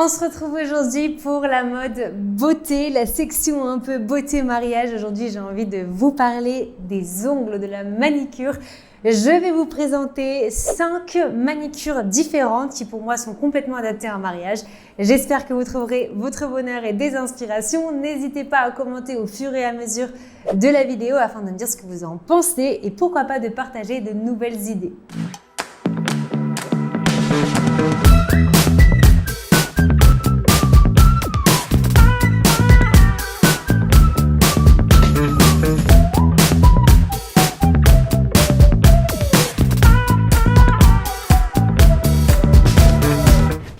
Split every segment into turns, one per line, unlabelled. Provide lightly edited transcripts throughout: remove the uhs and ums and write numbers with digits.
On se retrouve aujourd'hui pour la mode beauté, la section un peu beauté mariage. Aujourd'hui, j'ai envie de vous parler des ongles, de la manicure. Je vais vous présenter 5 manicures différentes qui pour moi sont complètement adaptées à un mariage. J'espère que vous trouverez votre bonheur et des inspirations. N'hésitez pas à commenter au fur et à mesure de la vidéo afin de me dire ce que vous en pensez et pourquoi pas de partager de nouvelles idées.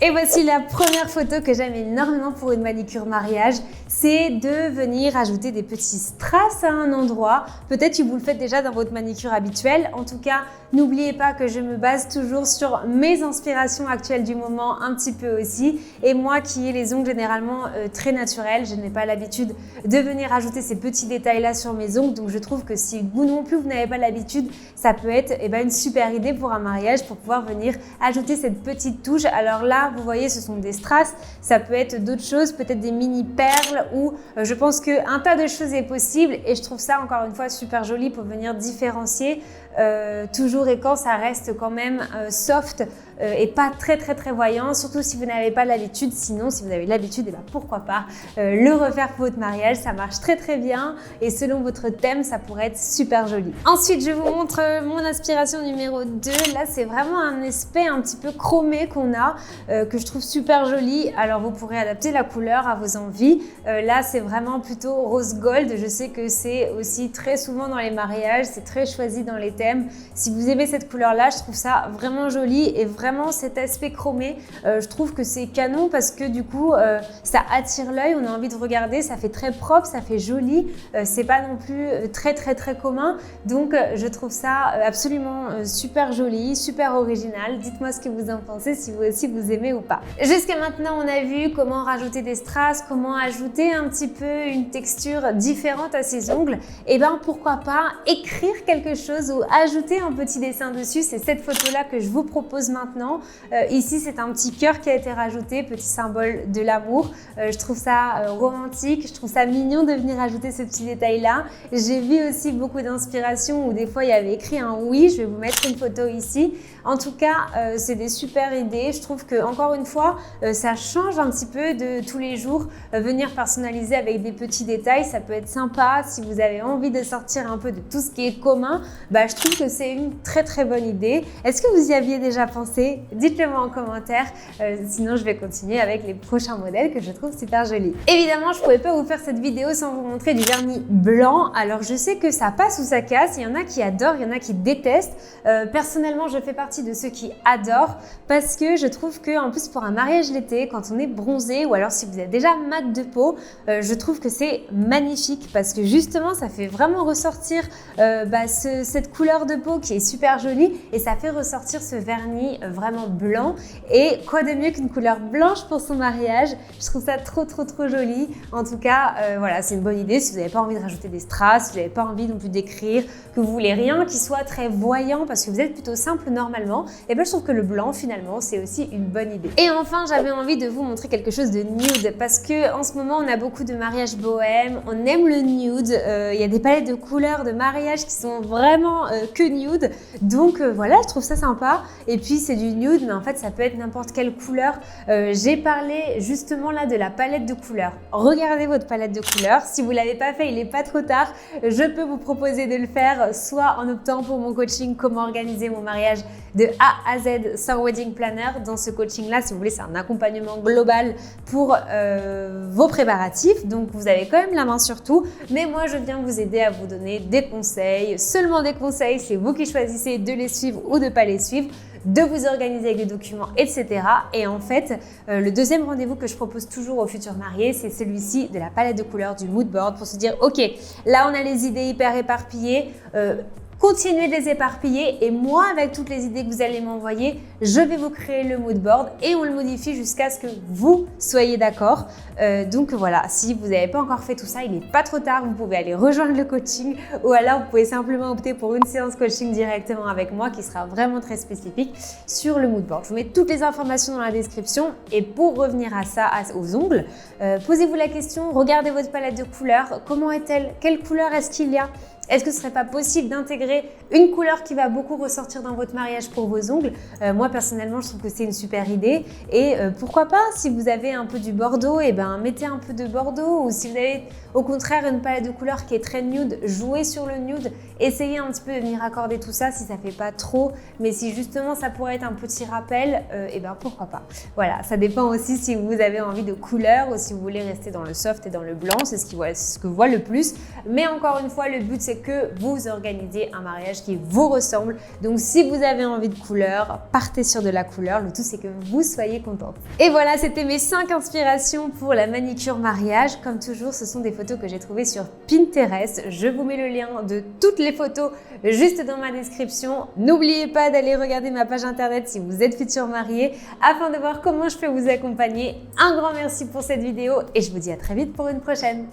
Et voici la première photo que j'aime énormément pour une manicure mariage, c'est de venir ajouter des petits strass à un endroit. Peut-être que vous le faites déjà dans votre manicure habituelle. En tout cas, n'oubliez pas que je me base toujours sur mes inspirations actuelles du moment un petit peu aussi. Et moi qui ai les ongles généralement très naturels, je n'ai pas l'habitude de venir ajouter ces petits détails-là sur mes ongles. Donc je trouve que si vous non plus, vous n'avez pas l'habitude, ça peut être une super idée pour un mariage pour pouvoir venir ajouter cette petite touche. Alors là, vous voyez, ce sont des strass, ça peut être d'autres choses, peut-être des mini perles ou je pense qu'un tas de choses est possible et je trouve ça encore une fois super joli pour venir différencier toujours et quand ça reste quand même soft et pas très voyant, surtout si vous n'avez pas l'habitude. Sinon, si vous avez l'habitude, pourquoi pas le refaire pour votre mariage, ça marche très bien et selon votre thème, ça pourrait être super joli. Ensuite, je vous montre mon inspiration numéro 2. Là, c'est vraiment un aspect un petit peu chromé qu'on a, que je trouve super joli. Alors, vous pourrez adapter la couleur à vos envies. Là, c'est vraiment plutôt rose gold. Je sais que c'est aussi très souvent dans les mariages, c'est très choisi dans les thèmes. Si vous aimez cette couleur-là, je trouve ça vraiment joli et vraiment cet aspect chromé, je trouve que c'est canon parce que du coup, ça attire l'œil, on a envie de regarder, ça fait très propre, ça fait joli, c'est pas non plus très commun. Donc, je trouve ça absolument super joli, super original. Dites-moi ce que vous en pensez, si vous aussi vous aimez ou pas. Jusqu'à maintenant, on a vu comment rajouter des strass, comment ajouter un petit peu une texture différente à ses ongles. Et ben pourquoi pas écrire quelque chose ou ajouter un petit dessin dessus. C'est cette photo-là que je vous propose maintenant. Ici, c'est un petit cœur qui a été rajouté, petit symbole de l'amour. Je trouve ça romantique, je trouve ça mignon de venir ajouter ce petit détail-là. J'ai vu aussi beaucoup d'inspiration où des fois, il y avait écrit un oui. Je vais vous mettre une photo ici. En tout cas, c'est des super idées. Je trouve que encore une fois, ça change un petit peu de tous les jours. Venir personnaliser avec des petits détails, ça peut être sympa. Si vous avez envie de sortir un peu de tout ce qui est commun, je trouve que c'est une très bonne idée. Est-ce que vous y aviez déjà pensé? Dites-le moi en commentaire. Sinon, je vais continuer avec les prochains modèles que je trouve super jolis. Évidemment, je ne pouvais pas vous faire cette vidéo sans vous montrer du vernis blanc. Alors, je sais que ça passe ou ça casse. Il y en a qui adorent, il y en a qui détestent. Personnellement, je fais partie de ceux qui adorent parce que je trouve que en plus pour un mariage l'été, quand on est bronzé ou alors si vous êtes déjà mat de peau, je trouve que c'est magnifique parce que justement, ça fait vraiment ressortir cette couleur de peau qui est super jolie et ça fait ressortir ce vernis vraiment blanc. Et quoi de mieux qu'une couleur blanche pour son mariage? Je trouve ça trop joli. En tout cas, voilà, c'est une bonne idée si vous n'avez pas envie de rajouter des strass, si vous n'avez pas envie non plus d'écrire, que vous voulez rien qui soit très voyant parce que vous êtes plutôt simple normalement, et je trouve que le blanc finalement c'est aussi une bonne idée. Et enfin, j'avais envie de vous montrer quelque chose de nude parce que en ce moment on a beaucoup de mariages bohèmes, on aime le nude, il y a des palettes de couleurs de mariage qui sont vraiment que nude. Donc voilà, je trouve ça sympa. Et puis c'est du nude, mais en fait ça peut être n'importe quelle couleur. J'ai parlé justement là de la palette de couleurs. Regardez votre palette de couleurs. Si vous ne l'avez pas fait, il n'est pas trop tard. Je peux vous proposer de le faire, soit en optant pour mon coaching Comment organiser mon mariage de A à Z sans wedding planner. Dans ce coaching-là, si vous voulez, c'est un accompagnement global pour vos préparatifs. Donc vous avez quand même la main sur tout. Mais moi, je viens vous aider à vous donner des conseils. Seulement des conseils, c'est vous qui choisissez de les suivre ou de ne pas les suivre, de vous organiser avec les documents, etc. Et en fait, le deuxième rendez-vous que je propose toujours aux futurs mariés, c'est celui-ci de la palette de couleurs, du mood board, pour se dire, ok, là on a les idées hyper éparpillées, continuez de les éparpiller et moi, avec toutes les idées que vous allez m'envoyer, je vais vous créer le mood board et on le modifie jusqu'à ce que vous soyez d'accord. Donc voilà, si vous n'avez pas encore fait tout ça, il n'est pas trop tard, vous pouvez aller rejoindre le coaching ou alors vous pouvez simplement opter pour une séance coaching directement avec moi qui sera vraiment très spécifique sur le mood board. Je vous mets toutes les informations dans la description et pour revenir à ça, aux ongles, posez-vous la question, regardez votre palette de couleurs, comment est-elle, quelle couleur est-ce qu'il y a? Est-ce que ce serait pas possible d'intégrer une couleur qui va beaucoup ressortir dans votre mariage pour vos ongles? Moi personnellement, je trouve que c'est une super idée et pourquoi pas, si vous avez un peu du bordeaux, et ben mettez un peu de bordeaux, ou si vous avez au contraire une palette de couleurs qui est très nude, jouez sur le nude, essayez un petit peu de venir accorder tout ça si ça fait pas trop, mais si justement ça pourrait être un petit rappel, et ben pourquoi pas. Voilà, ça dépend aussi si vous avez envie de couleurs ou si vous voulez rester dans le soft et dans le blanc, c'est ce que voit le plus, mais encore une fois, le but c'est que vous organisiez un mariage qui vous ressemble. Donc si vous avez envie de couleur, partez sur de la couleur. Le tout c'est que vous soyez contente. Et voilà, c'était mes 5 inspirations pour la manicure mariage. Comme toujours, ce sont des photos que j'ai trouvées sur Pinterest. Je vous mets le lien de toutes les photos juste dans ma description. N'oubliez pas d'aller regarder ma page internet si vous êtes futur marié afin de voir comment je peux vous accompagner. Un grand merci pour cette vidéo et je vous dis à très vite pour une prochaine.